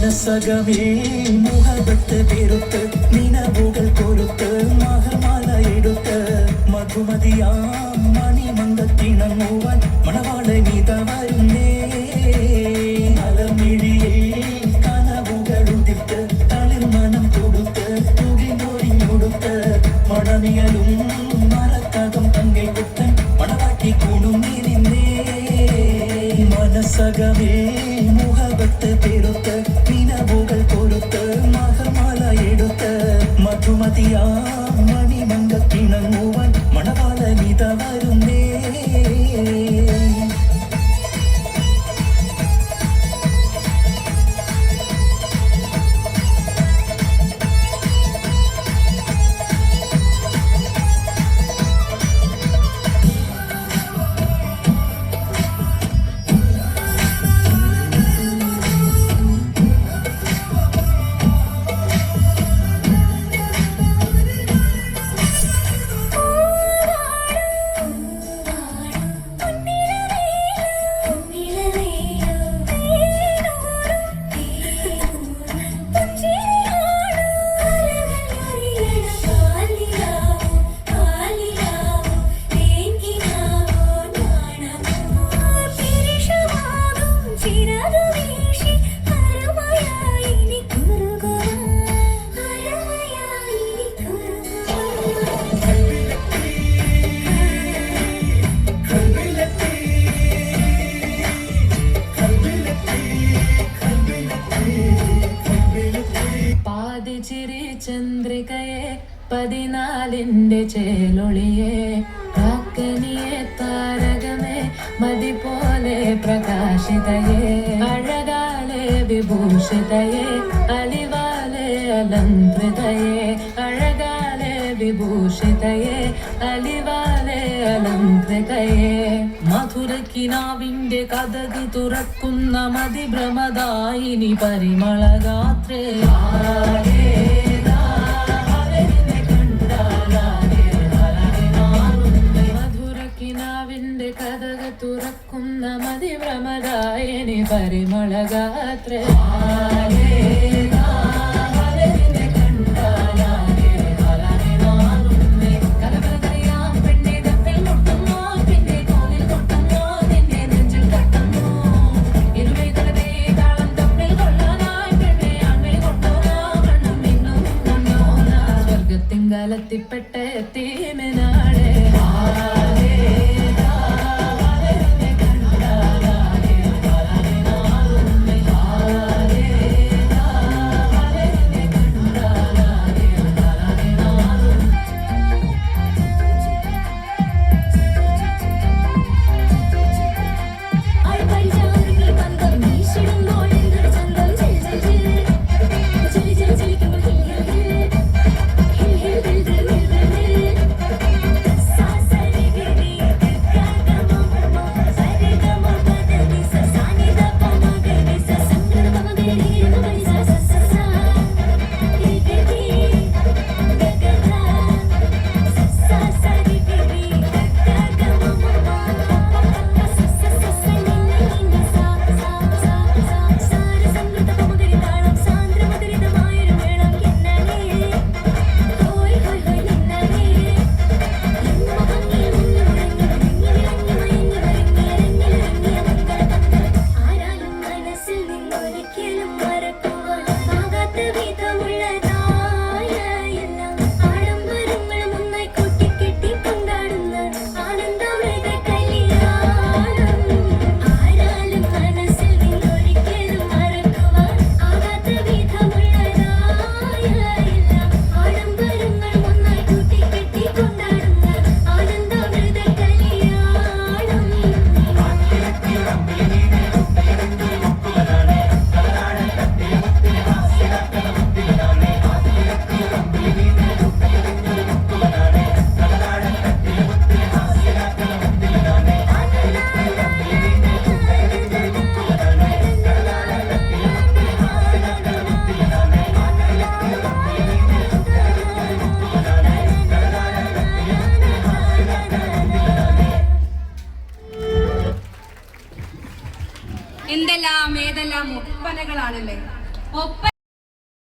മനസ്സകമേ മുഹബത്ത് പെരുത്ത് നിലവുകൾ കൊരുത്ത് മഹർമാല എടുത്ത് മധുമതിയാം മണിമങ്കത്തിണങ്ങുവാൻ മണവാളനിത വരുന്നേ. അലമിഴിയിൽ കനവുകൾ ഉദിത്ത് തളിർ മണം കൊടുത്ത് തുകിഞ്ഞൊരിഞ്ഞൊടുത്ത് മണമിയലും മറക്കകം തങ്കை കുത്തൻ മണവാട്ടി കൂടുന്നിരുന്നേ. മനസ്സകമേ മുഹബത്ത് പെരുത്ത് നിലവുകൾ കൊരുത്ത് മഹർമാല എടുത്ത് മധുമതിയാ മണിമങ്കത്തിണങ്ങുവാൻ മണവാളനിത വരുന്നേ. ചന്ദ്രികയെ 14 ചേലൊളിയെ കാക്കനിയെ താരകമേ മതി പോലെ പ്രകാശിതയെ അഴകാലെ വിഭൂഷിതയെ അലിവാലെ അലങ്കൃതയെ അഴകാലെ വിഭൂഷിതയെ അലിവാലെ അലങ്കൃതയെ മധുരക്കിനാവിന്റെ കഥക് തുറക്കുന്ന മതിഭ്രമദായിനി പരിമളഗാത്രേ. മധുരക്കിനാവിന്റെ കഥക് തുറക്കുന്ന മതിഭ്രമദായിനി പരിമളഗാത്രേ. ത്തിപ്പെട്ട തീമിനാളെ എന്തെല്ലാം ഏതെല്ലാം ഒപ്പനകളാണല്ലേ. ഒപ്പ